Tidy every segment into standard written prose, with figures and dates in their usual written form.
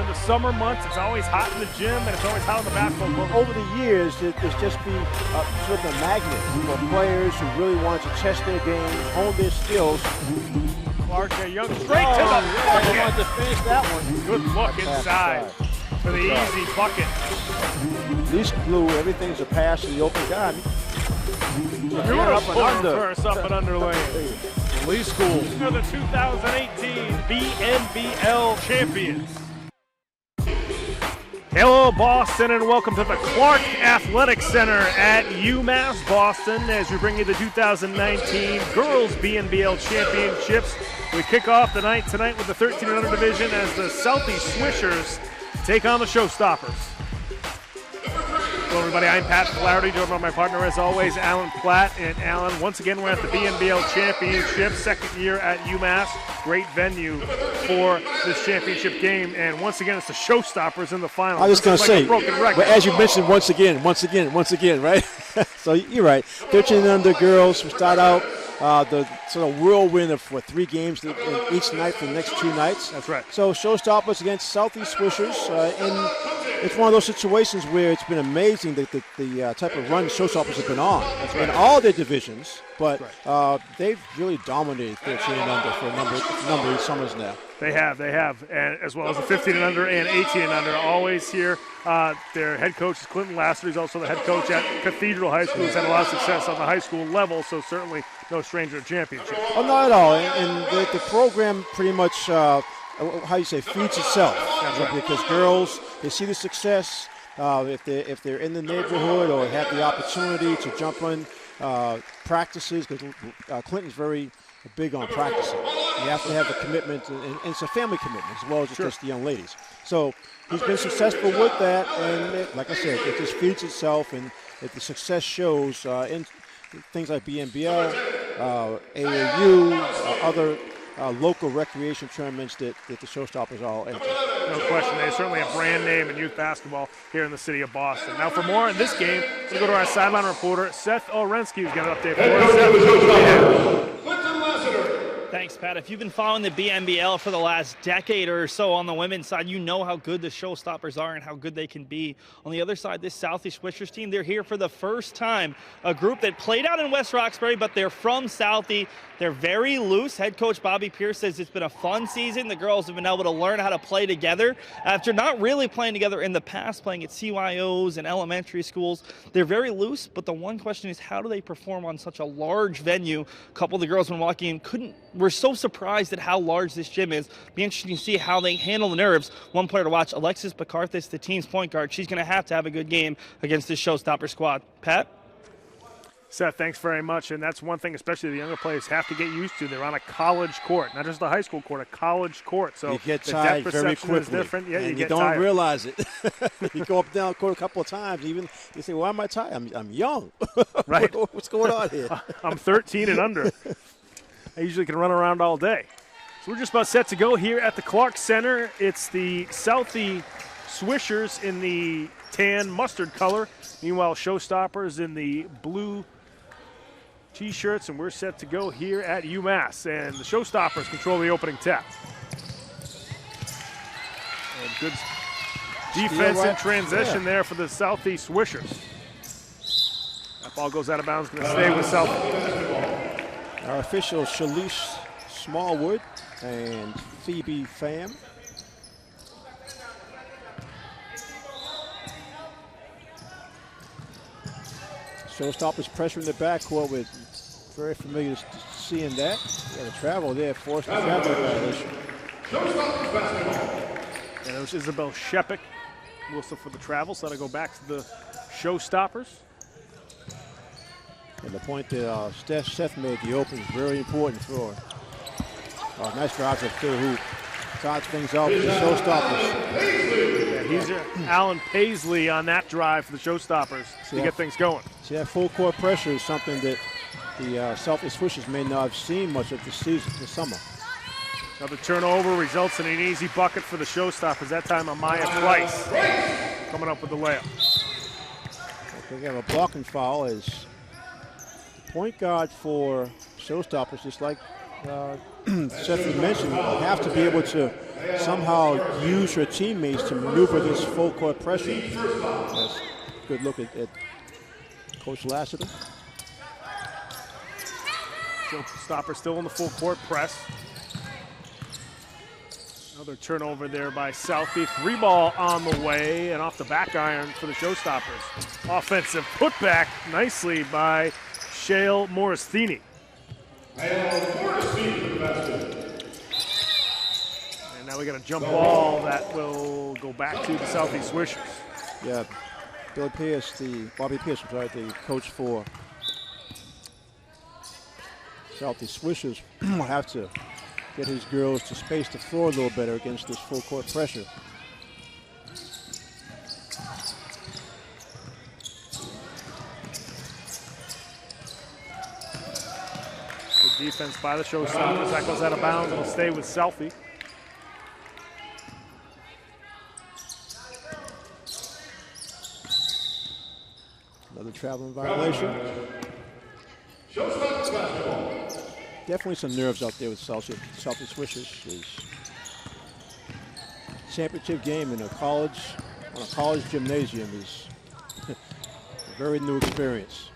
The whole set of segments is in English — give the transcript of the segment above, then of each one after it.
the summer months, it's always hot in the gym and it's always hot on the basketball court. Over the years, there's just been sort of a magnet for players who really want to test their game, hone their skills. Clark Young straight to the bucket. Wanted to finish that one. Good look inside for the easy bucket. At least Blue, everything's a pass to the open guy. Beautiful first up and under lane. Lee School are the 2018 BNBL Champions. Hello, Boston, and welcome to the Clark Athletic Center at UMass Boston as we bring you the 2019 Girls BNBL Championships. We kick off the night tonight with the 13 and under division as the Southie Swishers take on the Showstoppers. Hello, everybody. I'm Pat Flaherty, joined by my partner, as always, Alan Platt. And Alan, once again, we're at the BNBL Championships, second year at UMass. Great venue for this championship game. And once again, it's the Showstoppers in the final. I was just going to say, but as you mentioned, once again, right? So you're right. 13 and under girls. We start out the sort of whirlwind of 3 games each night for the next 2 nights. That's right. So Showstoppers against Southie Swishers, and it's one of those situations where it's been amazing that the type of run Showstoppers have been on in all their divisions, but they've really dominated 13 and under for a number of summers now. They have, and as well as the 15 and under and 18 and under, always here. Their head coach is Clinton Lassiter. He's also the head coach at Cathedral High School. He's had a lot of success on the high school level, so certainly no stranger to championship. Oh, not at all, and the program pretty much, feeds itself. That's right. Because girls, they see the success. If they're in the neighborhood or have the opportunity to jump on practices, because Clinton's very big on practicing. You have to have a commitment, and it's a family commitment as well as just the young ladies. So he's been successful with that, and like I said, it just feeds itself, and if the success shows in things like BNBL, AAU, other local recreation tournaments that the Showstoppers all enter. No question. They certainly a brand name in youth basketball here in the city of Boston. Now for more on this game, we'll go to our sideline reporter, Seth Orensky, who's got an update for us. Thanks, Pat. If you've been following the BNBL for the last decade or so on the women's side, you know how good the Showstoppers are and how good they can be. On the other side, this Southie Swishers team, they're here for the first time. A group that played out in West Roxbury, but they're from Southie. They're very loose. Head coach Bobby Pierce says it's been a fun season. The girls have been able to learn how to play together after not really playing together in the past, playing at CYOs and elementary schools. They're very loose, but the one question is, how do they perform on such a large venue? A couple of the girls when walking in were so surprised at how large this gym is. Be interesting to see how they handle the nerves. One player to watch, Alexis Bacarthis, the team's point guard. She's going to have a good game against this Showstopper squad. Pat? Seth, thanks very much. And that's one thing, especially the younger players have to get used to. They're on a college court, not just a high school court, a college court. So you get tired very quickly. Different. Yeah, and you don't tired. realize it. You go up and down the court a couple of times, even you say, "Why am I tired? I'm young." Right. What's going on here? I'm 13 and under. I usually can run around all day. So we're just about set to go here at the Clark Center. It's the Southie Swishers in the tan mustard color. Meanwhile, Showstoppers in the blue T-shirts, and we're set to go here at UMass. And the Showstoppers control the opening tap. And good defense in transition there for the Southie Swishers. That ball goes out of bounds, going to stay with Southie. Our officials, Shalish Smallwood and Phoebe Pham. Showstoppers pressuring the backcourt. We're very familiar to seeing that. Yeah, the travel there, forced the travel violation. And it was Isabel Shepik, also for the travel, so that'll go back to the Showstoppers. And the point that Seth made, the open, is very important for her. Nice drive to the hoop. Starts things off with the Showstoppers. Yeah, he's Alan Paisley on that drive for the Showstoppers to get things going. See, that full court pressure is something that the Southie Swishers may not have seen much of this season, this summer. Another turnover results in an easy bucket for the Showstoppers. That time Amaya Price coming up with the layup. We have a blocking foul as the point guard for Showstoppers, just like Seth mentioned, have to be able to somehow use her teammates to maneuver this full court pressure. That's a good look at Coach Lassiter. Showstopper still in the full court press. Another turnover there by Southie. 3-ball on the way and off the back iron for the Showstoppers. Offensive putback nicely by Shale Morris-Thene. And now we got a jump ball that will go back to the Southie Swishers. Yeah, Bobby Pierce, the coach for Southie Swishers, will have to get his girls to space the floor a little better against this full court pressure. Good defense by the Showstoppers. That goes out of bounds. It'll stay with Southie. Another traveling violation. Showstoppers basketball. Definitely some nerves out there with Southie Swishers. His championship game in a college, on a college gymnasium is a very new experience.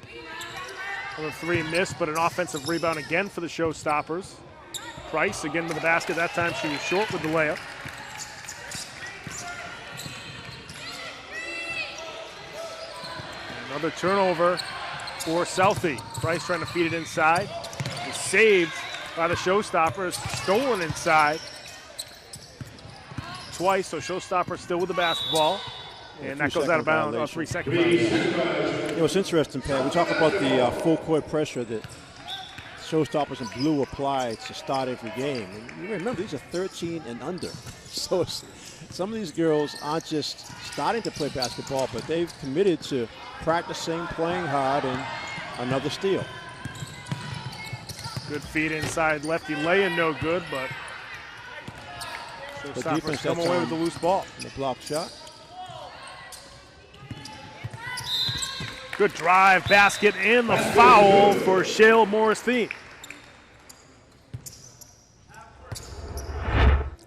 Another 3 missed, but an offensive rebound again for the Showstoppers. Price again with the basket. That time she was short with the layup. Another turnover for Southie. Price trying to feed it inside. It's saved by the Showstoppers. Stolen inside twice, so Showstoppers still with the basketball. And that goes out of bounds. 3-second violation. You know, it's interesting, Pat. We talk about the full court pressure that Showstoppers and Blue apply to start every game. And you remember, these are 13 and under. So some of these girls aren't just starting to play basketball, but they've committed to practicing, playing hard, and another steal. Good feed inside. Lefty laying no good, but Showstoppers come away with the loose ball. The block shot. Good drive, basket, and the foul for Shale Morris-Thene.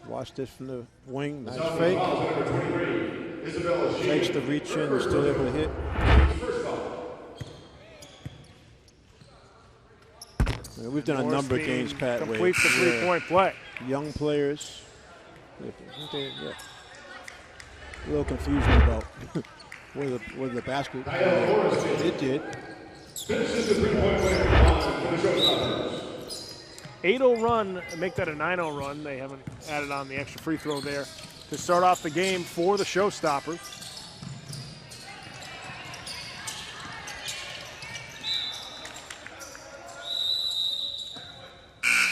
Watched it from the wing. Nice fake. Takes the reach in and still able to hit. We've done a number of games, Pat, where completes the three-point play. Young players. A little confusion about where the basket it did. Finishes the three-point play for the Showstoppers. 8-0 run, make that a 9-0 run. They haven't added on the extra free throw there to start off the game for the Showstoppers.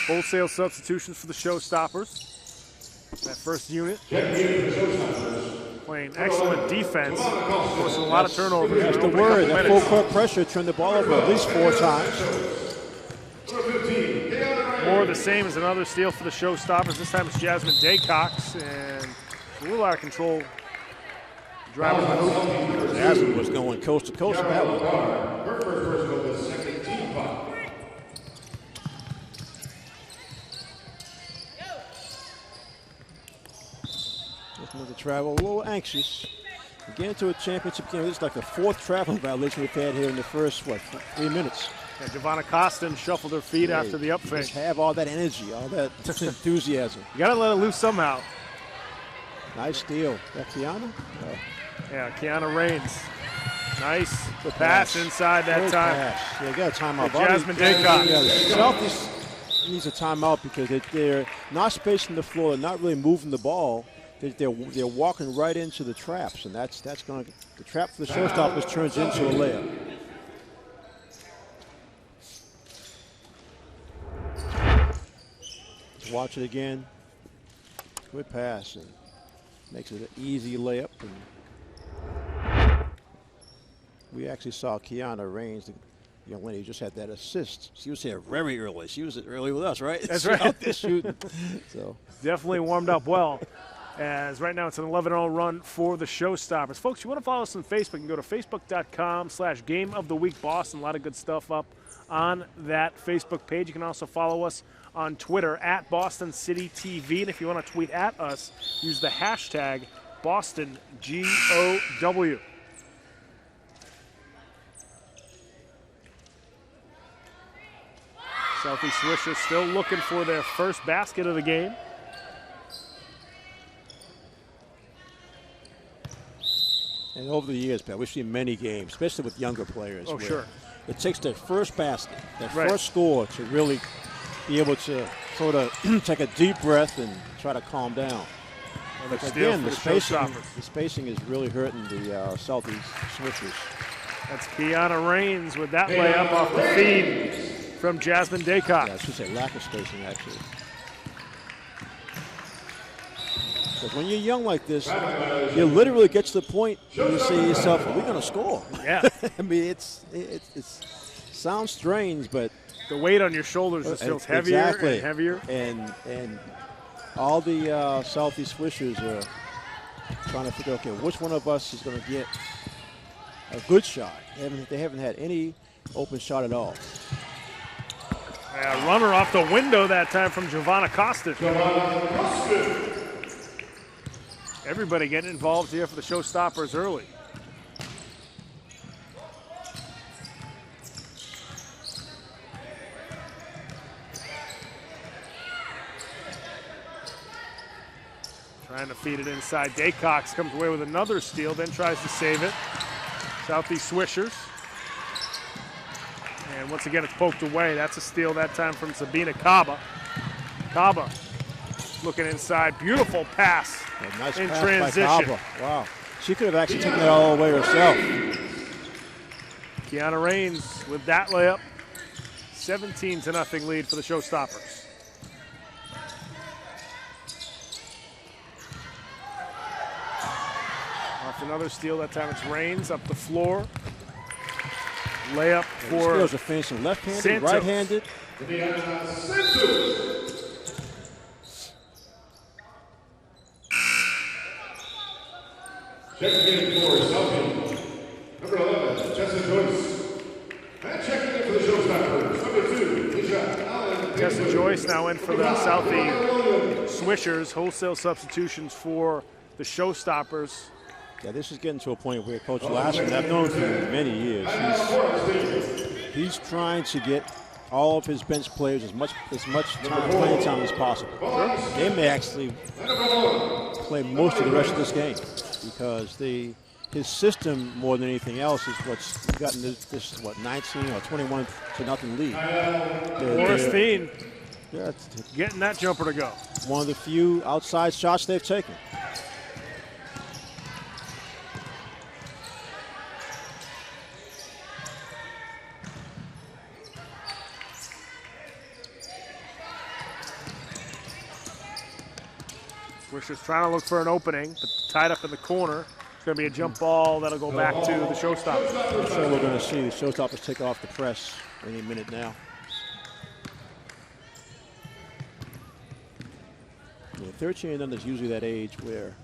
Wholesale substitutions for the Showstoppers. That first unit playing excellent defense, forcing a lot of turnovers. That's the word. That full court pressure turned the ball over at least 4 times. More of the same as another steal for the Showstoppers. This time it's Jasmine Daycox, and a little out of control. Driving maneuver. Jasmine was going coast to coast on that one. Her first personal was second team foul. Another travel, a little anxious. Get into a championship game. This is like the 4th traveling violation we've had here in the first, 3 minutes. Yeah, Giovanna Costin shuffled her feet after the up fake. Just have all that energy, all that enthusiasm. You got to let it loose somehow. Nice steal. That Kiana? Yeah, Kiana Raines. Nice pass inside that time. Pass. Yeah, you got a timeout. Jasmine Daycox. Yeah, Southie needs a timeout because they're not spacing the floor. They're not really moving the ball. They're walking right into the traps, and that's going to the trap for the Showstoppers turns into a layup. Watch it again. Good pass and makes it an easy layup. And we actually saw Kiana Raines, the young lady who just had that assist. She was here very early. She was early with us, right? That's right. Out there shooting. So definitely warmed up well. As right now it's an 11-0 run for the Showstoppers. Folks, you want to follow us on Facebook, you can go to facebook.com/Game of the Week Boston. A lot of good stuff up on that Facebook page. You can also follow us on Twitter at Boston City TV. And if you want to tweet at us, use the hashtag BostonGOW. Southie Swishers still looking for their first basket of the game. And over the years, Pat, we've seen many games, especially with younger players. Oh, sure. It takes their first basket, their Right. first score to really be able to sort of take a deep breath and try to calm down. Another steal Again, for the Showstoppers. spacing is really hurting the Southie Swishers. That's Kiana Rains with that layup off the feed from Jasmine Daycock. Yeah, I should say lack of spacing, actually. Because when you're young like this, you literally get to the point where you say to yourself, are we going to score? Yeah. I mean, it sounds strange, but The weight on your shoulders just feels heavier exactly. and heavier. And all the Southie Swishers are trying to figure, okay, which one of us is going to get a good shot? They haven't had any open shot at all. Yeah, runner off the window that time from Giovanna Costin. Everybody getting involved here for the Showstoppers early. Trying to feed it inside. Daycox comes away with another steal, then tries to save it. Southie Swishers. And once again, it's poked away. That's a steal that time from Sabina Kaba. Kaba looking inside. Beautiful pass A nice in pass transition. by Kaba. Wow. She could have actually taken that all the way herself. Kiana Rains with that layup. 17-0 lead for the Showstoppers. Off another steal. That time it's Rains up the floor. Layup These for girls are finishing left-handed, Santos. right-handed. Checking in for Southie, number 11, Tessa Joyce. And checking in for the Showstoppers, number 2, Alicia Allen. Tessa Joyce now in for the Southie Swishers. Wholesale substitutions for the Showstoppers. Yeah, this is getting to a point where Coach Lassman, I've known him for many years, he's trying to get all of his bench players as much playing time as possible. They may actually play most of the rest of this game because his system, more than anything else, is what's gotten this 19 or 21-0 lead. Morris Fiend Yeah, it's getting that jumper to go. one of the few outside shots they've taken. Swishers trying to look for an opening, but tied up in the corner. It's going to be a jump ball that'll go back to the Showstoppers. I'm sure we're going to see the Showstoppers take off the press any minute now. Yeah, 13 and under is usually that age where,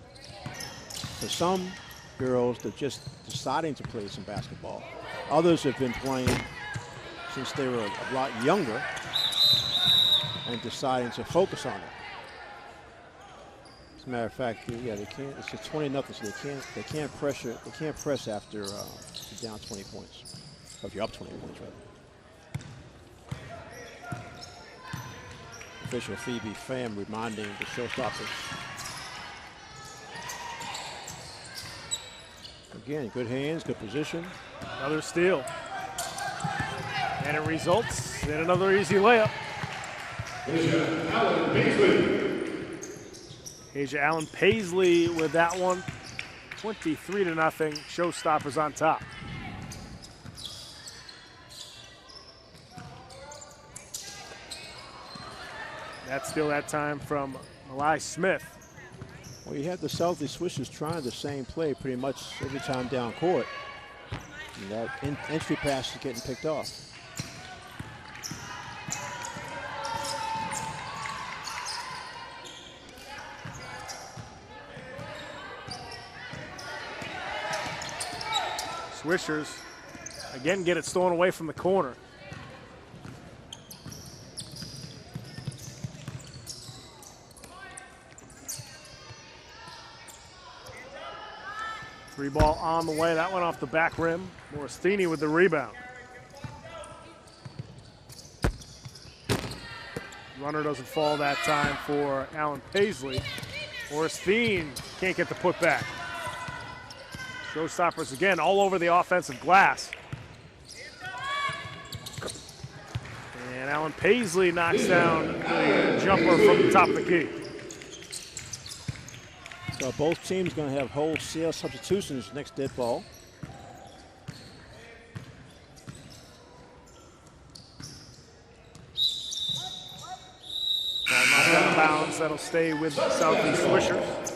for some girls, they're just deciding to play some basketball. Others have been playing since they were a lot younger and deciding to focus on it. As a matter of fact, yeah, they can't. It's a 20-0, so they can't pressure. They can't press after you're down 20 points, or if you're up 20 points, rather. Official Phoebe Pham reminding the Showstoppers. Again, good hands, good position. Another steal. And it results in another easy layup. Asia Allen Paisley with that one. 23-0. Showstoppers on top. That's still that time from Malai Smith. Well, you have the Southie Swishers trying the same play pretty much every time down court. And that entry pass is getting picked off. Swishers again get it stolen away from the corner. Three ball on the way. That went off the back rim. Moristini with the rebound. Runner doesn't fall that time for Alan Paisley. Moristini can't get the putback. Showstoppers again all over the offensive glass. And Alan Paisley knocks down the jumper from the top of the key. So both teams going to have wholesale substitutions next dead ball. Ball knocked out of bounds. That'll stay with the Southie Swishers.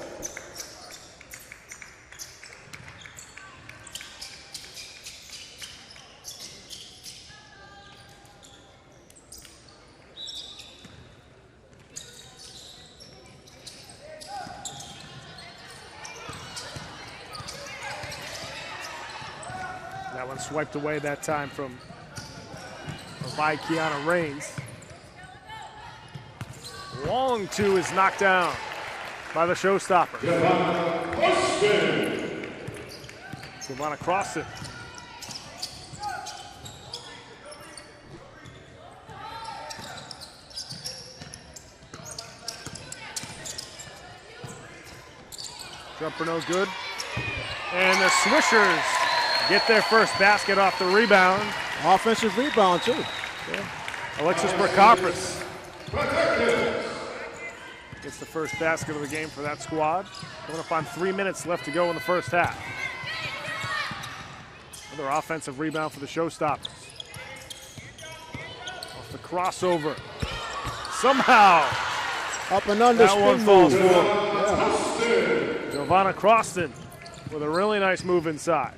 That one swiped away that time by Kiana Raines. Long two is knocked down by the Showstoppers. Giovanna Croston. Jumper no good. And the Swishers get their first basket off the rebound. Offensive rebound, too. Yeah. Alexis Prokopis gets the first basket of the game for that squad. Coming up on 3 minutes left to go in the first half. Another offensive rebound for the Showstoppers. Off the crossover. Somehow. Up and under that one spin falls move. for Giovanna Croston with a really nice move inside.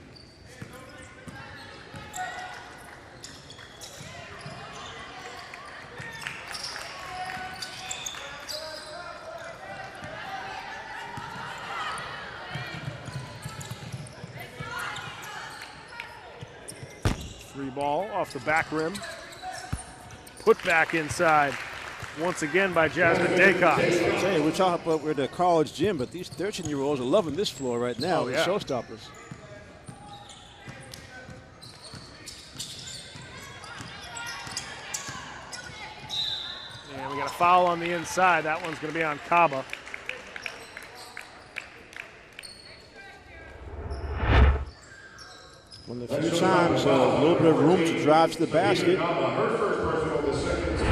Free ball off the back rim. Put back inside once again by Jasmine Daycox. Hey, we're talking about we're the college gym, but these 13-year-olds are loving this floor right now, Oh, yeah. the Showstoppers. And we got a foul on the inside. That one's going to be on Kaba. One of the few times a little bit of room to drive to the basket.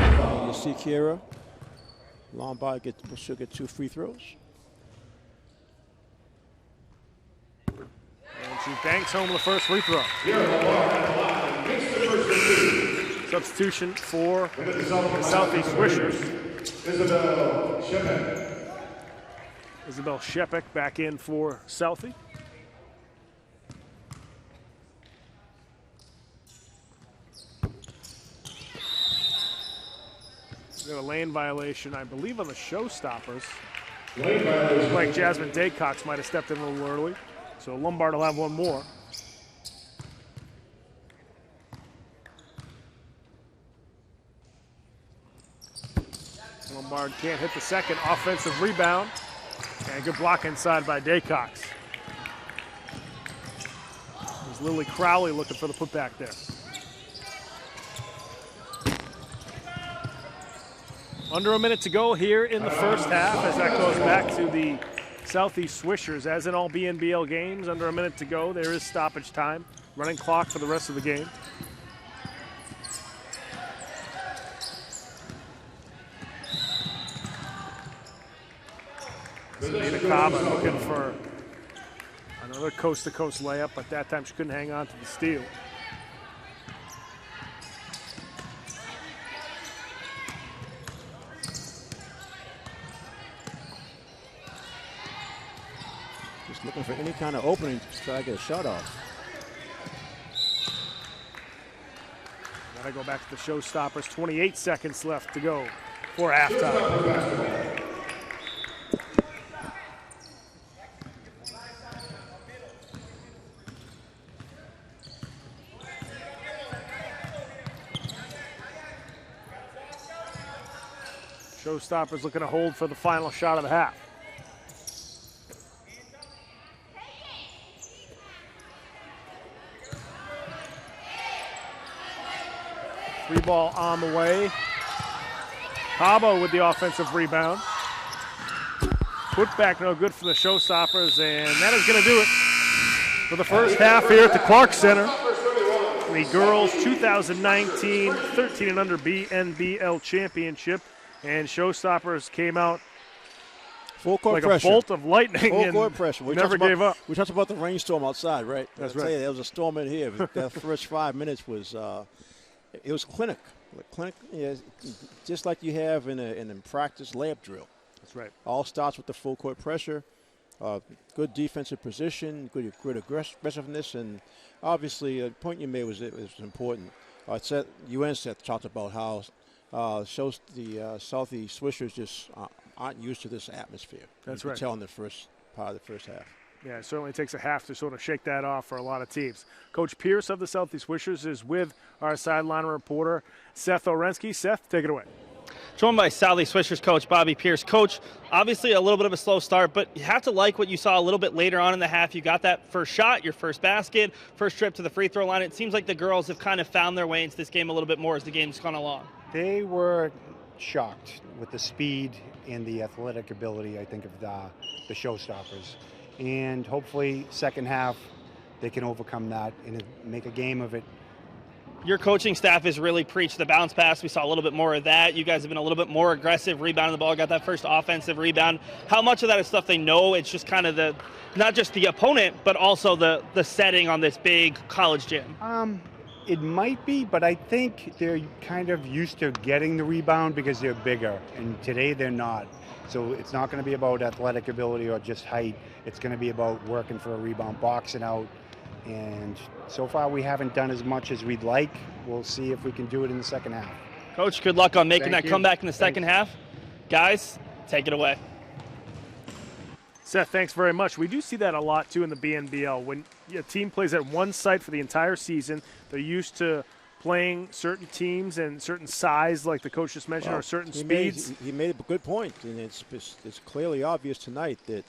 And you see Kiera Lombard she'll get 2 free throws. And she banks home the first free throw. Substitution for the Southie Swishers. Isabel Shepek back in for Southie. We got a lane violation, I believe, on the Showstoppers. Looks like Jasmine Daycox might have stepped in a little early, so Lombard will have one more. Lombard can't hit the second. Offensive rebound, and a good block inside by Daycox. There's Lily Crowley looking for the putback there. Under a minute to go here in the first half as that goes back to the Southie Swishers. As in all BNBL games, under a minute to go, there is stoppage time. Running clock for the rest of the game. Sabina Kaba looking for another coast-to-coast layup, but that time she couldn't hang on to the steal. Looking for any kind of opening to try to get a shot off. Gotta go back to the Showstoppers. 28 seconds left to go for halftime. Showstoppers looking to hold for the final shot of the half. Free ball on the way. Cabo with the offensive rebound. Put back no good for the Showstoppers, and that is going to do it for the first half here at the Clark Center. The girls 2019 13 and under BNBL Championship, and Showstoppers came out full court like pressure. A bolt of lightning. Full court pressure. We never gave up. We talked about the rainstorm outside, right? That's right. right. There was a storm in here. That first 5 minutes was it was clinic. Yeah, just like you have in a practice layup drill. That's right. All starts with the full court pressure, good defensive position, good aggressiveness, and obviously the point you made was important. UMass talked about how shows the Southie Swishers just aren't used to this atmosphere. That's you right. can tell in the first part of the first half. Yeah, it certainly takes a half to sort of shake that off for a lot of teams. Coach Pierce of the Southie Swishers is with our sideline reporter, Seth Orensky. Seth, take it away. Joined by Southie Swishers coach Bobby Pierce. Coach, obviously a little bit of a slow start, but you have to like what you saw a little bit later on in the half. You got that first shot, your first basket, first trip to the free throw line. It seems like the girls have kind of found their way into this game a little bit more as the game's gone along. They were shocked with the speed and the athletic ability, I think, of the Showstoppers. And hopefully second half they can overcome that and make a game of it. Your coaching staff has really preached the bounce pass. We saw a little bit more of that. You guys have been a little bit more aggressive rebounding the ball, got that first offensive rebound. How much of that is stuff they know? It's just kind of not just the opponent, but also the setting on this big college gym. It might be, but I think they're kind of used to getting the rebound because they're bigger, and today they're not. So it's not going to be about athletic ability or just height. It's going to be about working for a rebound, boxing out. And so far we haven't done as much as we'd like. We'll see if we can do it in the second half. Coach, good luck on making Thank that you. comeback in the second half. Guys, take it away. Seth, thanks very much. We do see that a lot, too, in the BNBL. When a team plays at one site for the entire season, they're used to playing certain teams and certain size, like the coach just mentioned, or certain speeds. He made a good point, and it's clearly obvious tonight that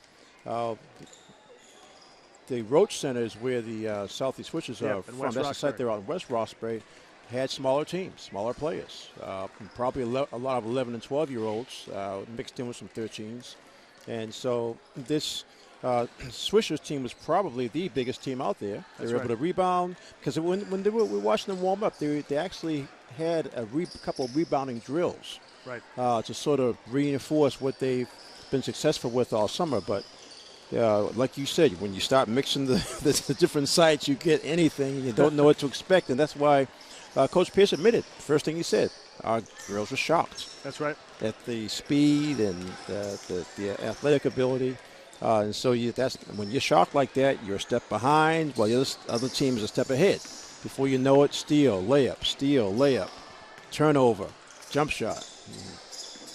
the Roach Center is where the Southie Swishers are from. That's the site they're on. West Roxbury had smaller teams, smaller players, probably a lot of 11 and 12-year-olds mixed in with some 13s. And so this Swishers team was probably the biggest team out there. They were able to rebound because when we were watching them warm up, they actually had a couple of rebounding drills to sort of reinforce what they've been successful with all summer. But like you said, when you start mixing the different sites, you get anything. You don't know what to expect, and that's why Coach Pierce admitted, first thing he said, our girls were shocked. That's right. At the speed and the athletic ability. And so when you're shocked like that, you're a step behind while the other team is a step ahead. Before you know it, steal, layup, turnover, jump shot,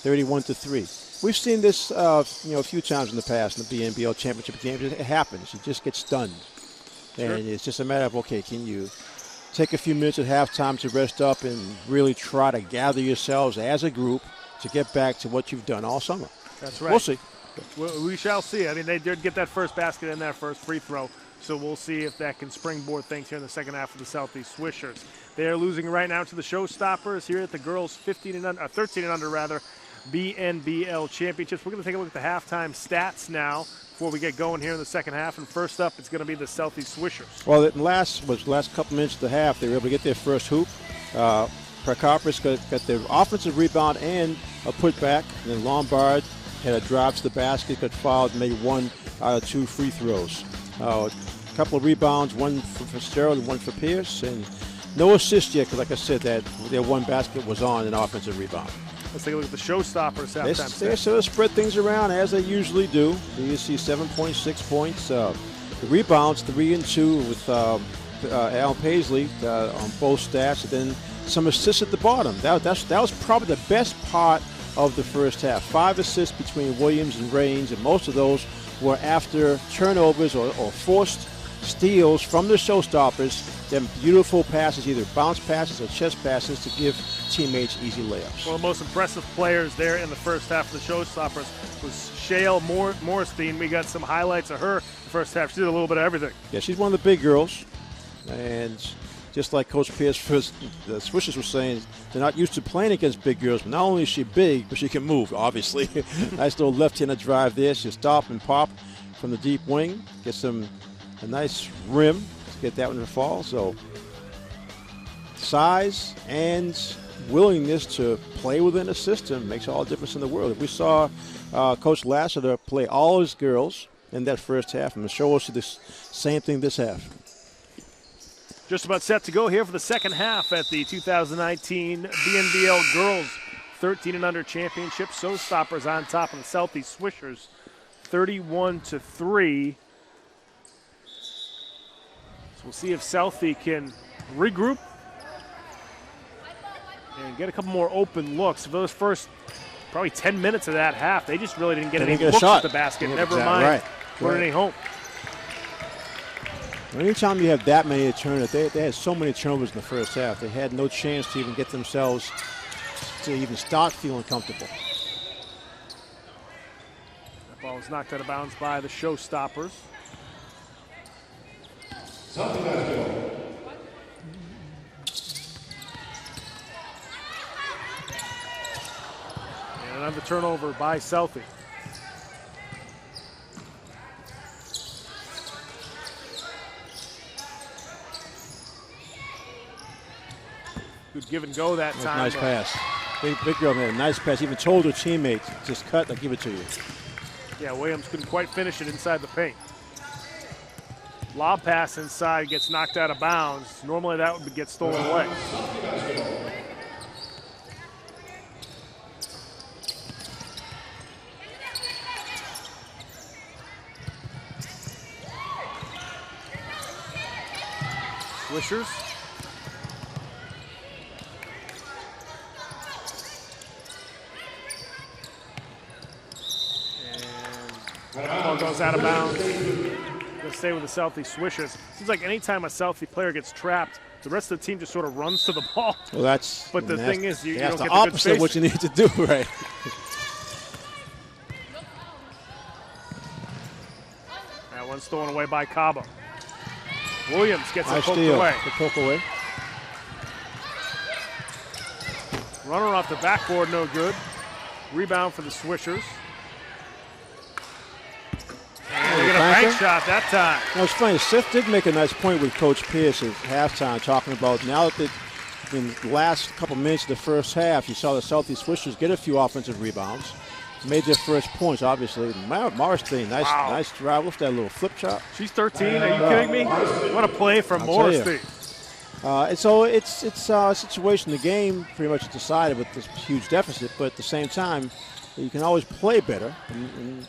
31-3. We've seen this a few times in the past in the BNBL Championship games. It happens. You just get stunned. And it's just a matter of, okay, can you take a few minutes at halftime to rest up and really try to gather yourselves as a group to get back to what you've done all summer. That's right. We'll see. We shall see. I mean, they did get that first basket in that first free throw, so we'll see if that can springboard things here in the second half of the Southie Swishers. They are losing right now to the Showstoppers here at the girls 13 and under BNBL Championships. We're going to take a look at the halftime stats now before we get going here in the second half. And first up, it's going to be the Southie Swishers. Well, the last couple minutes of the half, they were able to get their first hoop. Prakopoulos got their offensive rebound and a putback. And then Lombard had a drive to the basket, got fouled, made 1 out of 2 free throws. A couple of rebounds, one for Fitzgerald and one for Pierce. And no assist yet, because like I said, that their one basket was on an offensive rebound. Let's take a look at the Showstoppers halftime. They sort of spread things around as they usually do. You see 7.6 points. The rebounds, 3 and 2 with Al Paisley on both stats, and then some assists at the bottom. That was probably the best part of the first half. 5 assists between Williams and Raines, and most of those were after turnovers or forced steals from the Showstoppers. Them beautiful passes, either bounce passes or chest passes, to give teammates easy layups. One of the most impressive players there in the first half of the Showstoppers was Shale Morstein. We got some highlights of her in the first half. She did a little bit of everything. Yeah, she's one of the big girls, and just like Coach Pierce for the Swishers was saying, they're not used to playing against big girls. But not only is she big, but she can move, obviously. Nice little left-handed drive there. She'll stop and pop from the deep wing. Gets a nice rim to get that one to fall. So size and willingness to play within the system makes all the difference in the world. If we saw Coach Lassiter play all his girls in that first half, and show us the same thing this half. Just about set to go here for the second half at the 2019 BNBL Girls 13 and Under Championship. Showstoppers on top of the Southie Swishers, 31-3. So we'll see if Southie can regroup and get a couple more open looks. For those first probably 10 minutes of that half, they just really didn't get any looks at the basket. Yeah, Never exactly. mind putting any home. Anytime you have that many turnovers, they had so many turnovers in the first half. They had no chance to even get themselves to even start feeling comfortable. That ball was knocked out of bounds by the Showstoppers. Southie basketball. And another turnover by Southie. Good give and go that time. Nice pass. Big girl made a nice pass. Even told her teammate, just cut, I'll give it to you. Yeah, Williams couldn't quite finish it inside the paint. Lob pass inside gets knocked out of bounds. Normally that would get stolen away. Swishers. And ball goes out of bounds. Going to stay with the Southie Swishers. Seems like anytime a Southie player gets trapped, the rest of the team just sort of runs to the ball. Well, that's. But the thing is, you don't the get opposite the of what you need to do, right? That one's stolen away by Cabo. Williams gets it Nice poked steal. away. The poke away. Runner off the backboard, no good. Rebound for the Swishers. And they get a bank shot that time. Now, it's funny, Sith did make a nice point with Coach Pierce at halftime, talking about now that in the last couple minutes of the first half, you saw the Southie Swishers get a few offensive rebounds. Made their first points, obviously. Morriston, nice drive. Look at that little flip shot. She's 13. Are you kidding me? What a play from Morriston. And so it's a situation. The game pretty much is decided with this huge deficit, but at the same time, you can always play better and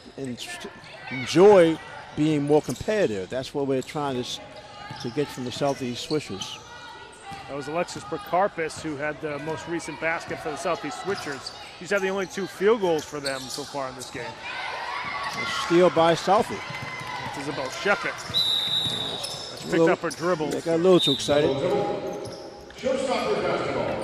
enjoy being more competitive. That's what we're trying to get from the Southie Swishers. That was Alexis Prokarpis who had the most recent basket for the Southie Switchers. She's had the only 2 field goals for them so far in this game. A steal by Southie. It's Isabel Shepard. She picked up her dribbles. They got a little too excited. Showstoppers basketball.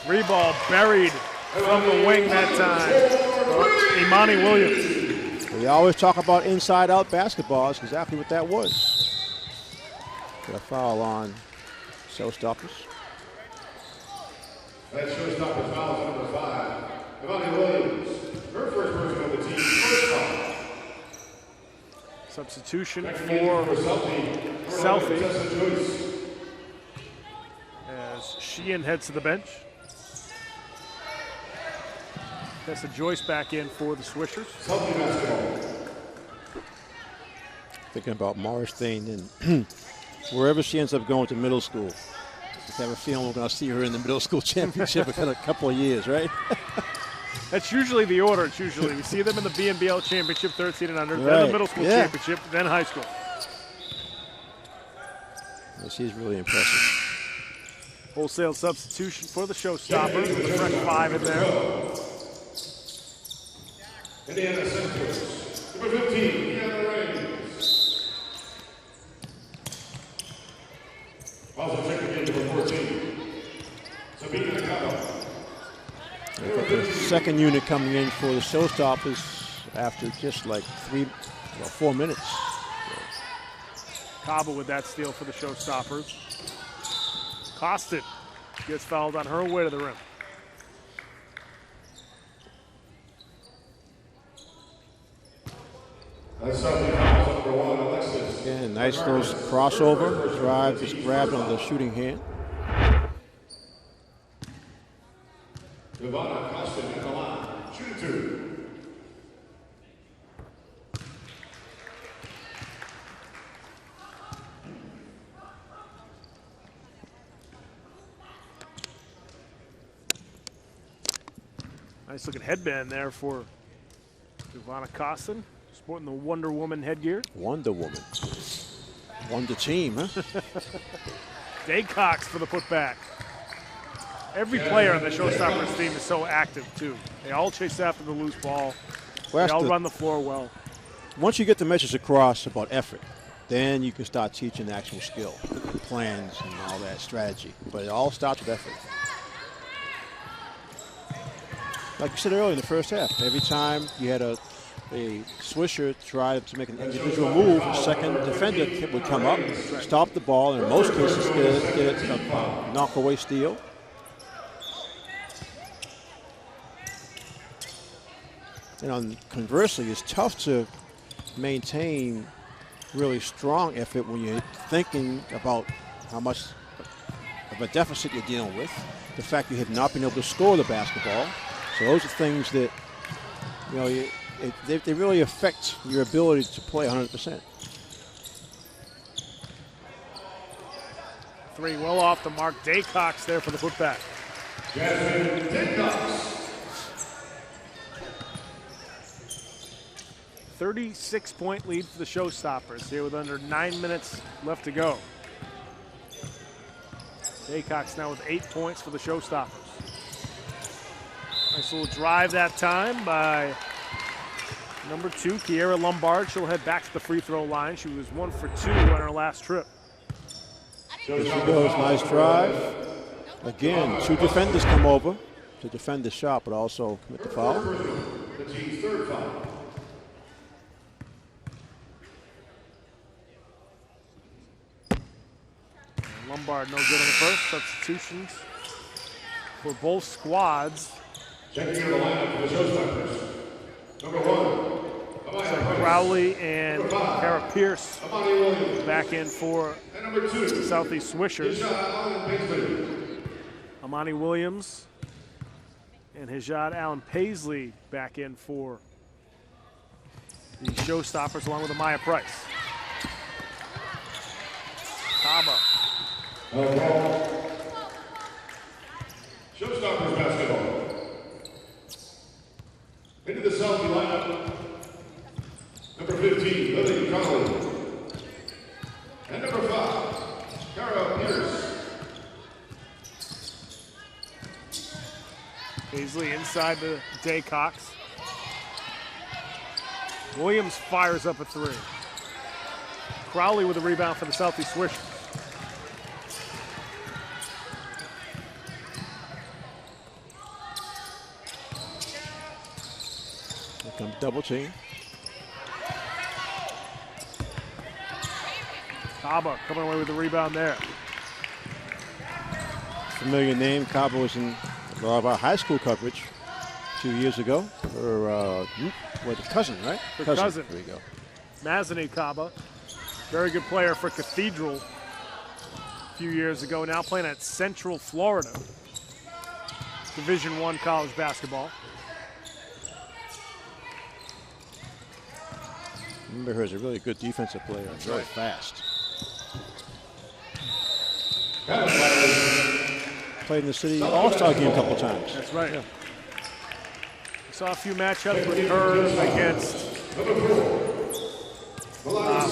Three ball buried from the wing that time. Imani Williams. We always talk about inside-out basketball. That's exactly what that was. Got a foul on Showstoppers. That Showstoppers foul is number 5. Imani Williams. Her first person on the team. First foul. Substitution for Southie as Sheehan heads to the bench. That's the Joyce back in for the Swishers. Thinking about Morris Thane and wherever she ends up going to middle school. I have a feeling we're going to see her in the middle school championship in a couple of years, right? That's usually the order. It's usually we see them in the BNBL Championship 13 and under, Right. then the middle school championship, then high school. Well, she's really impressive. Wholesale substitution for the Showstoppers with a fresh 5 in there. Indiana Centers. Number 15, Indiana Reigns. second unit coming in for the Showstoppers after just like 4 minutes. Kaba with that steal for the Showstoppers. Costin gets fouled on her way to the rim. That's Southie fouls number 1, Alexis. Again, nice little crossover drive, just grabbed on the shooting hand. Ivana Costin at the line. Shooting 2. Nice looking headband there for Ivana Costin, sporting the Wonder Woman headgear. Wonder Woman. Wonder Team, huh? Daycox for the putback. Every player on the Showstoppers team is so active, too. They all chase after the loose ball. Well, they all run the floor well. Once you get the message across about effort, then you can start teaching actual skill, plans and all that strategy. But it all starts with effort. Like you said earlier in the first half, every time you had a swisher try to make an individual move, a second defender would come up, stop the ball, and in most cases get a knock-away steal. And conversely, it's tough to maintain really strong effort when you're thinking about how much of a deficit you're dealing with, the fact you have not been able to score the basketball. So those are things that, you know, they really affect your ability to play 100%. Three well off the mark. Daycox there for the putback. Jasmine Daycox. 36-point lead for the Showstoppers here with under 9 minutes left to go. Daycox now with 8 points for the Showstoppers. Nice little drive that time by number 2, Kiera Lombard. She'll head back to the free throw line. She was 1 for 2 on her last trip. There she goes, nice drive. Again, 2 defenders come over to defend the shot, but also commit the foul. The team's 3rd foul. Lombard no good on the first. Substitutions for both squads. Checking in the lineup for the Showstoppers. Number 1, Crowley and Kara Pierce Amani Williams. back in for And number 2, Southie Swishers. Alan Paisley. Amani Williams and Hijad Allen Paisley back in for the Showstoppers along with Amaya Price. Kaba. Showstoppers basketball. Into the Southie lineup. Number 15, Lily Conley. And number 5, Kara Pierce. Paisley inside the Daycox. Williams fires up a 3. Crowley with a rebound for the Southie Swishers. Here comes double team. Kaba coming away with the rebound there. Familiar name. Kaba was in a lot of our high school coverage 2 years ago. Her cousin, right? Her cousin. There we go. Mazani Kaba, very good player for Cathedral a few years ago, now playing at Central Florida. Division I college basketball. Remember her as a really good defensive player. That's very fast. Played in the city All-Star game a couple times. That's right. Yeah. We saw a few matchups with her against a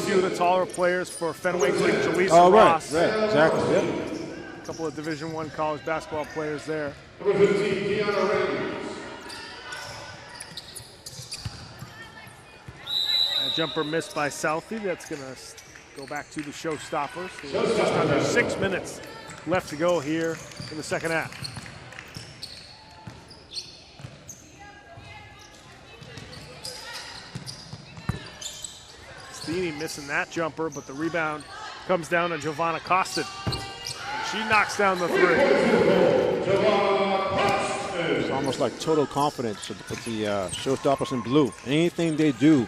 few of the taller players for Fenwick, like Jaleesa Ross. Right, exactly. Yeah. A couple of Division I college basketball players there. Number 15, Deanna Randall. A jumper missed by Southie. That's going to go back to the Showstoppers. Just under 6 minutes left to go here in the second half. Feeney missing that jumper, but the rebound comes down to Giovanna Costin. And she knocks down the three. It's almost like total confidence with the Showstoppers in blue. Anything they do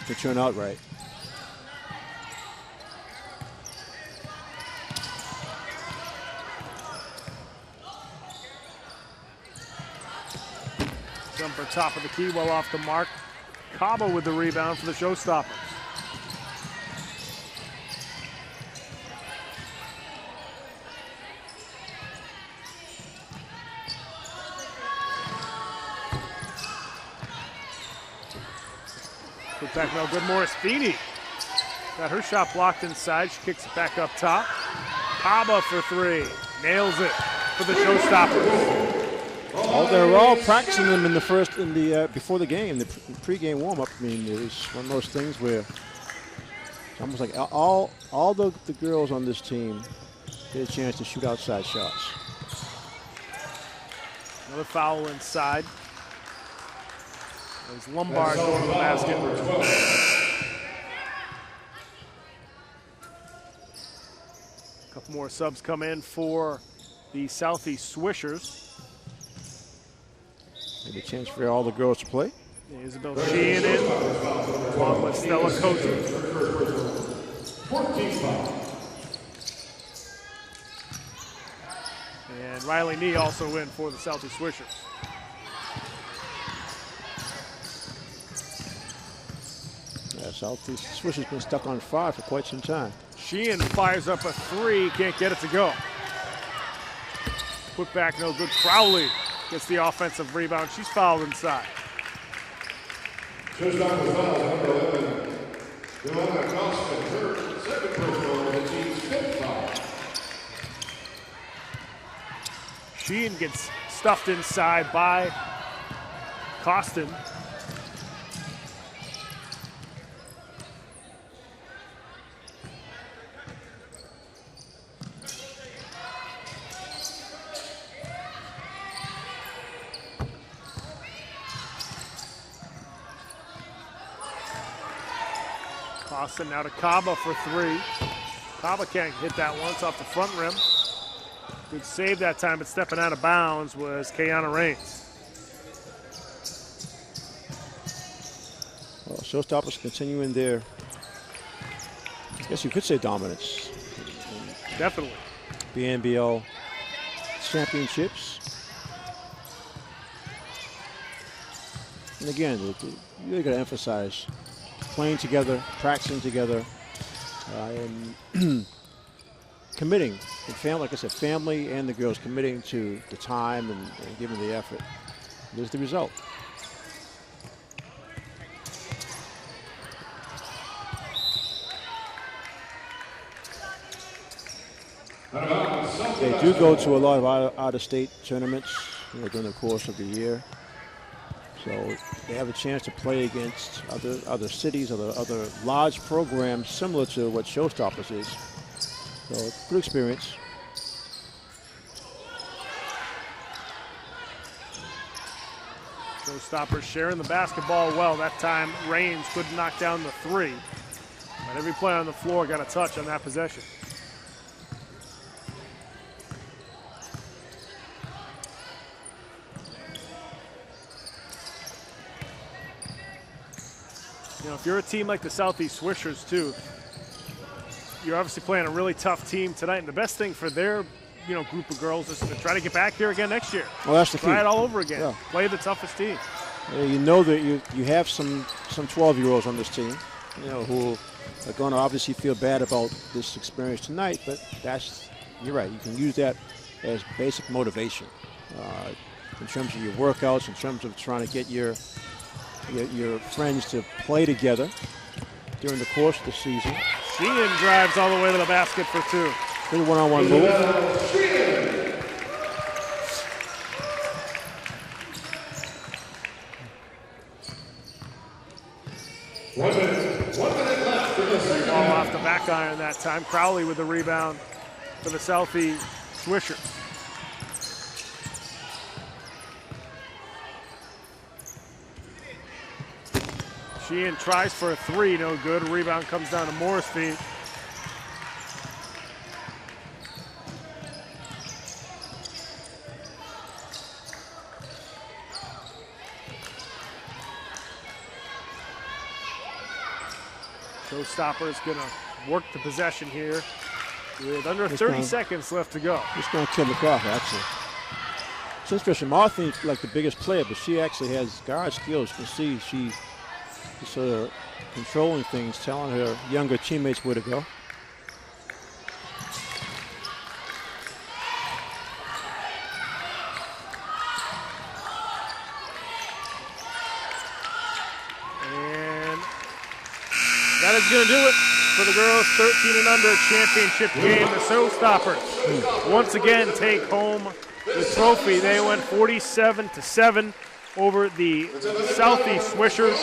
to turn out right. Jumper top of the key, well off the mark. Cabo with the rebound for the Showstoppers. Put back no good. Morris Feeney got her shot blocked inside. She kicks it back up top. Cabo for three. Nails it for the Showstoppers. Oh, they're all practicing them in the before the game, the pregame warm-up. I mean, it was one of those things where it's almost like all the girls on this team get a chance to shoot outside shots. Another foul inside. There's Lombard going to the basket. A couple more subs come in for the Southie Swishers. Maybe a chance for all the girls to play. Isabel Sheehan in, along with Stella Coates. And Riley Nee also in for the Southie Swishers. Yeah, Southie Swishers been stuck on 5 for quite some time. Sheehan fires up a three, can't get it to go. Put back, no good. Crowley gets the offensive rebound. She's fouled inside. Showstoppers foul, number 11. Giovanna Costin, her second personal, and the team's 5th foul. Sheehan gets stuffed inside by Costin. Costin now to Caba for three. Caba can't hit that once off the front rim. Good save that time, but stepping out of bounds was Kayana Raines. Well, Showstoppers continuing their, I guess you could say, dominance. Definitely. BNBL Championships. And again, you really got to emphasize playing together, practicing together, and committing. And family, like I said, family and the girls committing to the time and giving the effort. There's the result. They do go to a lot of out-of-state tournaments, during the course of the year. So they have a chance to play against other cities, other large programs similar to what Showstoppers is. So good experience. Showstoppers sharing the basketball well. That time Raines couldn't knock down the three. But every player on the floor got a touch on that possession. If you're a team like the Southie Swishers too, you're obviously playing a really tough team tonight, and the best thing for their group of girls is to try to get back here again next year. Well, that's the key. Try it all over again. Yeah. Play the toughest team. You know that you have some 12-year-olds on this team, who are going to obviously feel bad about this experience tonight, but you're right. You can use that as basic motivation in terms of your workouts, in terms of trying to get your friends to play together during the course of the season. Sheehan drives all the way to the basket for two. Good one-on-one move. One minute left in the second Ball half. off the back iron that time. Crowley with the rebound for the Southie Swishers. Sheehan tries for a three, no good. Rebound comes down to Moore's feet. Showstoppers gonna work the possession here with under 30 seconds left to go. It's gonna kill the clock, actually. It's interesting. Martha's like the biggest player, but she actually has guard skills. You can see she's sort of controlling things, telling her younger teammates where to go. And that is going to do it for the girls' 13 and under championship game. The Showstoppers once again take home the trophy. They went 47-7 over the Southie Swishers.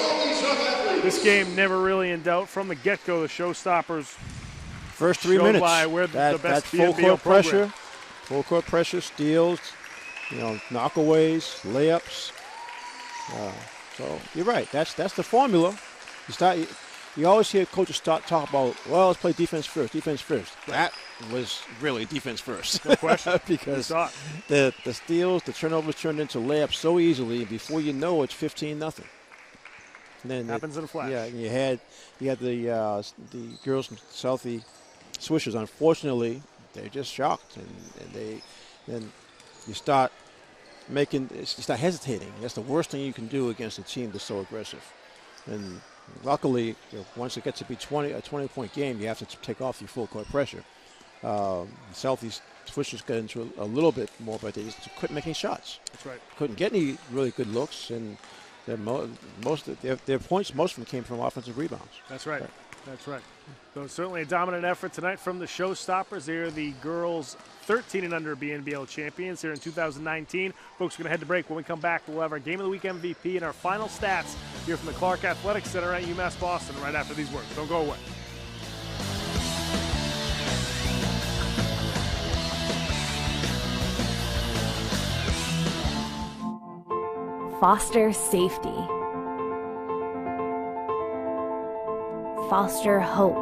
This game never really in doubt from the get-go. The Showstoppers first 3 minutes. The best full BNBL court program. pressure, full court pressure, steals, knockaways, layups. So you're right. That's the formula. You always hear coaches talk about, well, let's play defense first, defense first. That was really defense first. No question. Because the steals, the turnovers turned into layups so easily, and before you know it's 15-0. Then happens in a flash. Yeah, you had the girls from Southie Swishers. Unfortunately, they're just shocked, and then you start hesitating. That's the worst thing you can do against a team that's so aggressive. And luckily, once it gets to be a 20-point game, you have to take off your full court pressure. Southie Swishers got into a little bit more, but they just quit making shots. That's right. Couldn't get any really good looks, and most of their points, most of them came from offensive rebounds. That's right. That's right. So certainly a dominant effort tonight from the Showstoppers. They're the girls' 13 and under BNBL champions here in 2019. Folks, we're going to head to break. When we come back, we'll have our Game of the Week MVP and our final stats here from the Clark Athletic Center at UMass Boston right after these words. Don't go away. Foster safety. Foster hope.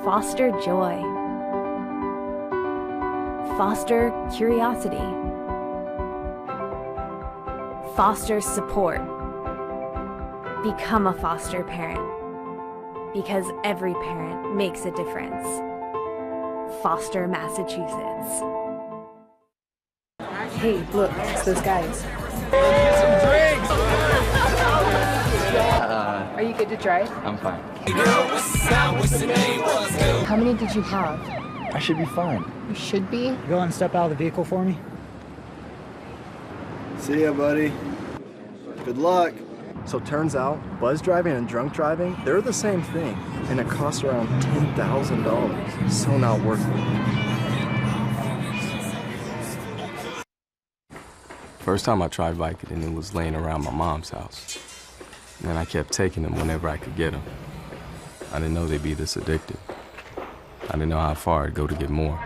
Foster joy. Foster curiosity. Foster support. Become a foster parent, because every parent makes a difference. Foster, Massachusetts. Hey, look, it's those guys. Are you good to drive? I'm fine. How many did you have? I should be fine. You should be. Go and step out of the vehicle for me. See ya, buddy. Good luck. So turns out, buzz driving and drunk driving, they're the same thing, and it costs around $10,000. So not worth it. First time I tried Vicodin, it was laying around my mom's house. And then I kept taking them whenever I could get them. I didn't know they'd be this addictive. I didn't know how far I'd go to get more.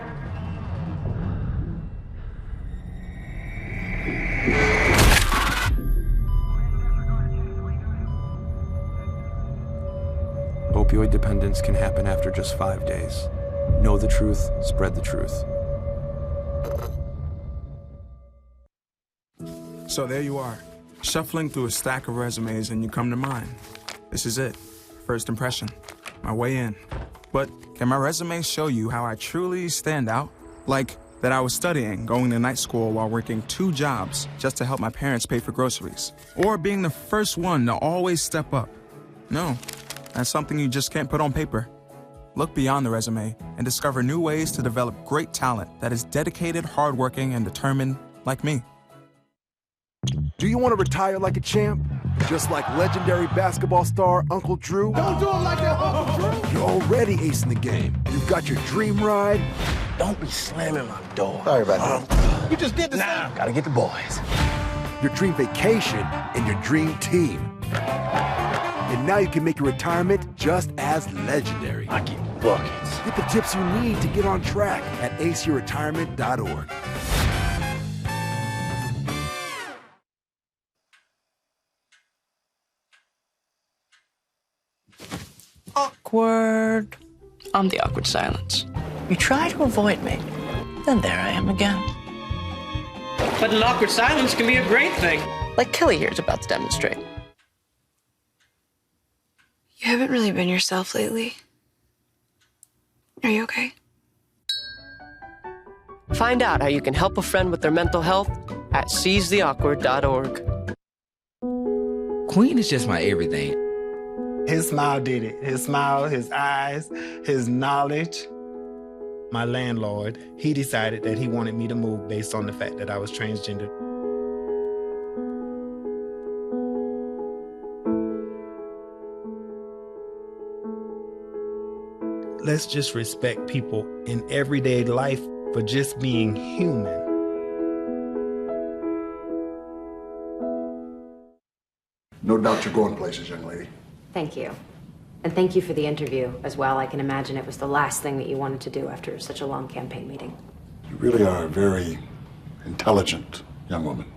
Opioid dependence can happen after just 5 days. Know the truth, spread the truth. So there you are, shuffling through a stack of resumes and you come to mine. This is it, first impression, my way in. But can my resume show you how I truly stand out? Like that I was studying, going to night school while working 2 jobs just to help my parents pay for groceries. Or being the first one to always step up. No, that's something you just can't put on paper. Look beyond the resume and discover new ways to develop great talent that is dedicated, hardworking, and determined like me. Do you want to retire like a champ? Just like legendary basketball star Uncle Drew? Don't do it like that, Uncle Drew! You're already acing the game. You've got your dream ride. Don't be slamming my door. Sorry about that. You just did the same. Gotta get the boys. Your dream vacation and your dream team. And now you can make your retirement just as legendary. I get buckets. Get the tips you need to get on track at aceyourretirement.org. Awkward. I'm the awkward silence. You try to avoid me, then there I am again. But an awkward silence can be a great thing. Like Kelly here is about to demonstrate. You haven't really been yourself lately. Are you okay? Find out how you can help a friend with their mental health at seizetheawkward.org. Queen is just my everything. His smile did it. His smile, his eyes, his knowledge. My landlord, he decided that he wanted me to move based on the fact that I was transgender. Let's just respect people in everyday life for just being human. No doubt you're going places, young lady. Thank you. And thank you for the interview as well. I can imagine it was the last thing that you wanted to do after such a long campaign meeting. You really are a very intelligent young woman.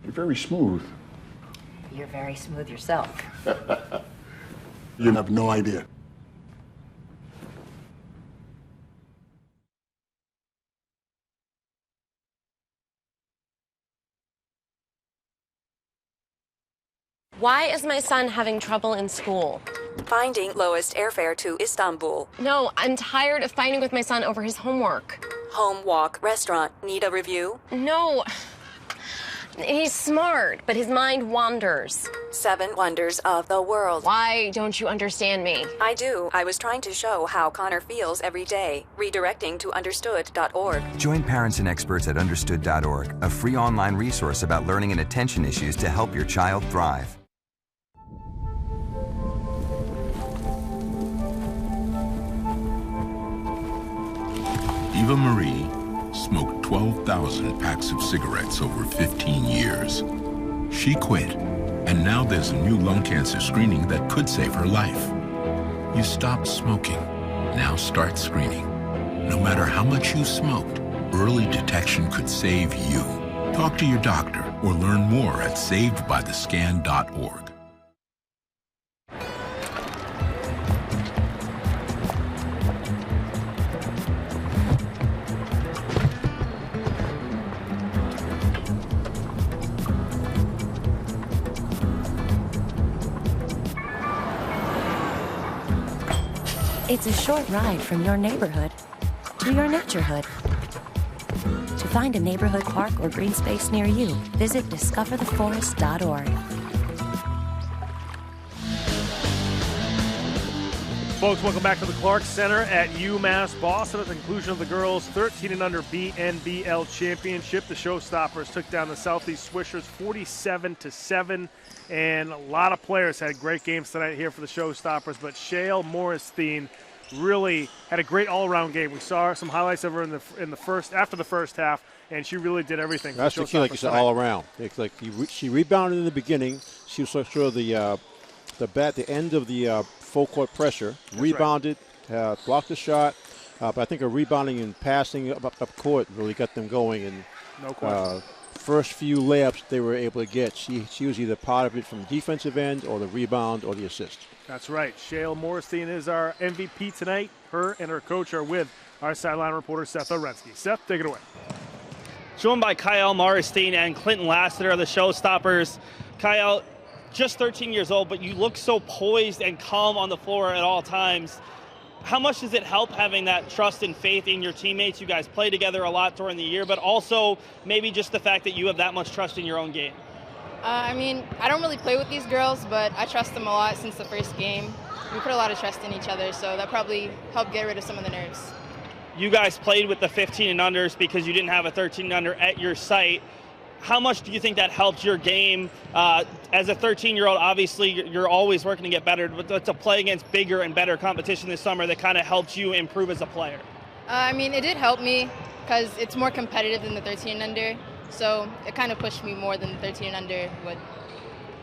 You're very smooth. You're very smooth yourself. You have no idea. Why is my son having trouble in school? Finding lowest airfare to Istanbul. No, I'm tired of fighting with my son over his homework. Home, walk, restaurant. Need a review? No. He's smart, but his mind wanders. 7 wonders of the world. Why don't you understand me? I do. I was trying to show how Connor feels every day. Redirecting to understood.org. Join parents and experts at understood.org, a free online resource about learning and attention issues to help your child thrive. Eva Marie smoked 12,000 packs of cigarettes over 15 years. She quit, and now there's a new lung cancer screening that could save her life. You stopped smoking. Now start screening. No matter how much you smoked, early detection could save you. Talk to your doctor or learn more at savedbythescan.org. It's a short ride from your neighborhood to your naturehood. To find a neighborhood park or green space near you, visit discovertheforest.org. Folks, welcome back to the Clark Center at UMass Boston. At the conclusion of the girls' 13 and under BNBL Championship, the Showstoppers took down the Southie Swishers 47-7. And a lot of players had great games tonight here for the Showstoppers, but Shale Morristeen really had a great all-around game. We saw some highlights of her after the first half, and she really did everything. That's the key, like you said, all around. It's like she rebounded in the beginning. She was sort of the end of the full court pressure. That's rebounded, right. Blocked the shot, but I think her rebounding and passing up court really got them going. And no question. First few layups they were able to get, she was either part of it from the defensive end or the rebound or the assist. That's right. Shale Morristeen is our MVP tonight. Her and her coach are with our sideline reporter, Seth Orensky. Seth, take it away. Joined by Kyle Morristeen and Clinton Lassiter of the Showstoppers. Kyle, just 13 years old, but you look so poised and calm on the floor at all times. How much does it help having that trust and faith in your teammates? You guys play together a lot during the year, but also maybe just the fact that you have that much trust in your own game. I mean, I don't really play with these girls, but I trust them a lot since the first game. We put a lot of trust in each other, so that probably helped get rid of some of the nerves. You guys played with the 15 and unders because you didn't have a 13 and under at your site. How much do you think that helped your game? As a 13-year-old, obviously, you're always working to get better, but to play against bigger and better competition this summer that kind of helped you improve as a player. I mean, it did help me because it's more competitive than the 13 and under, so it kind of pushed me more than the 13 and under would.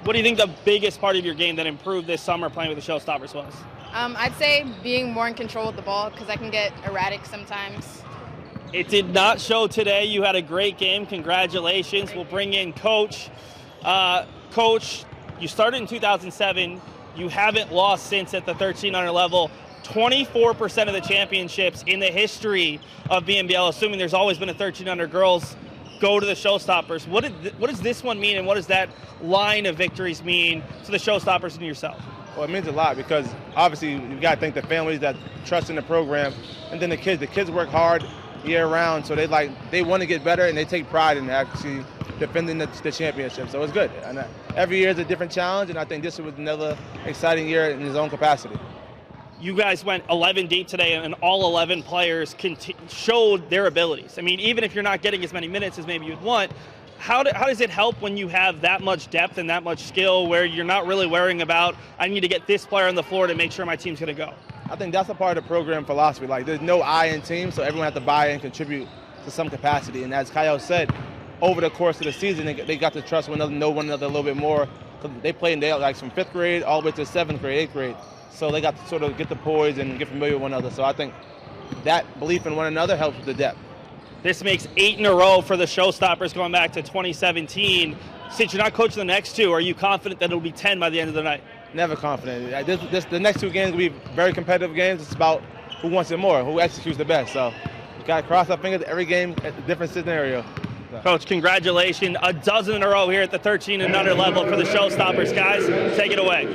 What do you think the biggest part of your game that improved this summer playing with the Showstoppers was? I'd say being more in control of the ball because I can get erratic sometimes. It did not show today. You had a great game. Congratulations. We'll bring in Coach. Coach, you started in 2007. You haven't lost since at the 1300 level. 24% of the championships in the history of BNBL, assuming there's always been a 1300 girls, go to the Showstoppers. What does this one mean, and what does that line of victories mean to the Showstoppers and yourself? Well, it means a lot because obviously you got to thank the families that trust in the program, and then the kids. The kids work hard year round, so they want to get better and they take pride in actually defending the championship. So it's good. And every year is a different challenge, and I think this was another exciting year in his own capacity. You guys went 11 deep today, and all 11 players showed their abilities. I mean, even if you're not getting as many minutes as maybe you'd want, how does it help when you have that much depth and that much skill where you're not really worrying about, I need to get this player on the floor to make sure my team's going to go? I think that's a part of the program philosophy. Like, there's no I in team, so everyone has to buy and contribute to some capacity. And as Kyle said, over the course of the season, they got to trust one another, know one another a little bit more. They played like from 5th grade all the way to 7th grade, 8th grade. So they got to sort of get the poise and get familiar with one another. So I think that belief in one another helps with the depth. This makes 8 in a row for the Showstoppers going back to 2017. Since you're not coaching the next 2, are you confident that it'll be 10 by the end of the night? Never confident. The next 2 games will be very competitive games. It's about who wants it more, who executes the best. So you got to cross our fingers. Every game at a different scenario. So. Coach, congratulations. A dozen in a row here at the 13 and under level for the Showstoppers. Guys, take it away.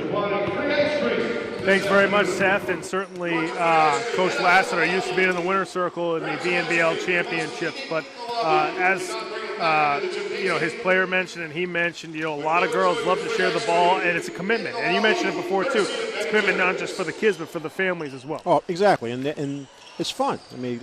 Thanks very much, Seth, and certainly Coach Lassiter used to be in the winner's circle in the BNBL Championships, but as his player mentioned and he mentioned, a lot of girls love to share the ball, and it's a commitment. And you mentioned it before too. It's a commitment not just for the kids, but for the families as well. Oh, exactly, and it's fun. I mean,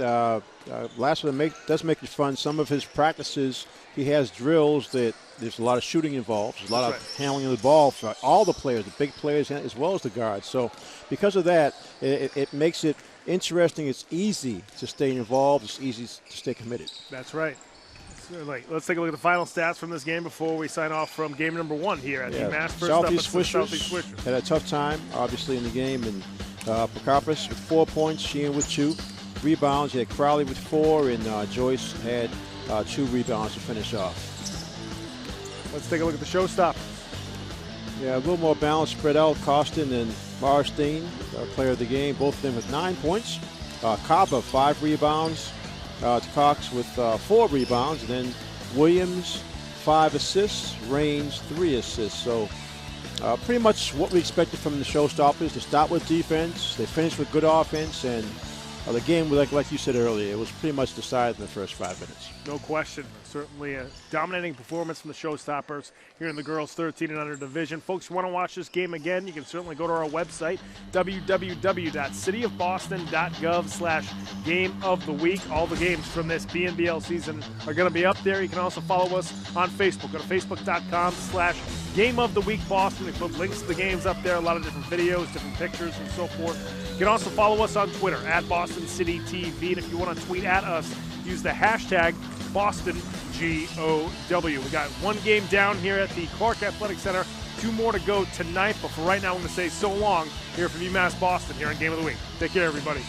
Lassiter does make it fun. Some of his practices, he has drills that there's a lot of shooting involved. There's a lot of handling of the ball for all the players, the big players as well as the guards. So because of that, it makes it interesting. It's easy to stay involved. It's easy to stay committed. That's right. Let's take a look at the final stats from this game before we sign off from game number 1 here at UMass. First up, it's the Southie Swishers. Had a tough time, obviously, in the game. And Prokopas with 4 points, Sheehan with 2 rebounds. You had Crowley with 4, and Joyce had 2 rebounds to finish off. Let's take a look at the Showstoppers. Yeah, a little more balance spread out. Costin and Marstein, player of the game, both of them with 9 points. Kaba, 5 rebounds. Cox with 4 rebounds. And then Williams, 5 assists. Raines, 3 assists. So pretty much what we expected from the Showstoppers. To start with defense, they finished with good offense, and the game, like you said earlier, it was pretty much decided in the first 5 minutes. No question. Certainly a dominating performance from the Showstoppers here in the girls 13 and under division. Folks, you want to watch this game again, you can certainly go to our website, www.cityofboston.gov/game of the week. All the games from this BNBL season are going to be up there. You can also follow us on Facebook. Go to facebook.com/game of the week Boston. We put links to the games up there, a lot of different videos, different pictures, and so forth. You can also follow us on Twitter at Boston City TV. And if you want to tweet at us, use the hashtag BostonGOW. We got 1 game down here at the Clark Athletic Center, 2 more to go tonight. But for right now, I'm going to say so long here from UMass Boston here on Game of the Week. Take care, everybody.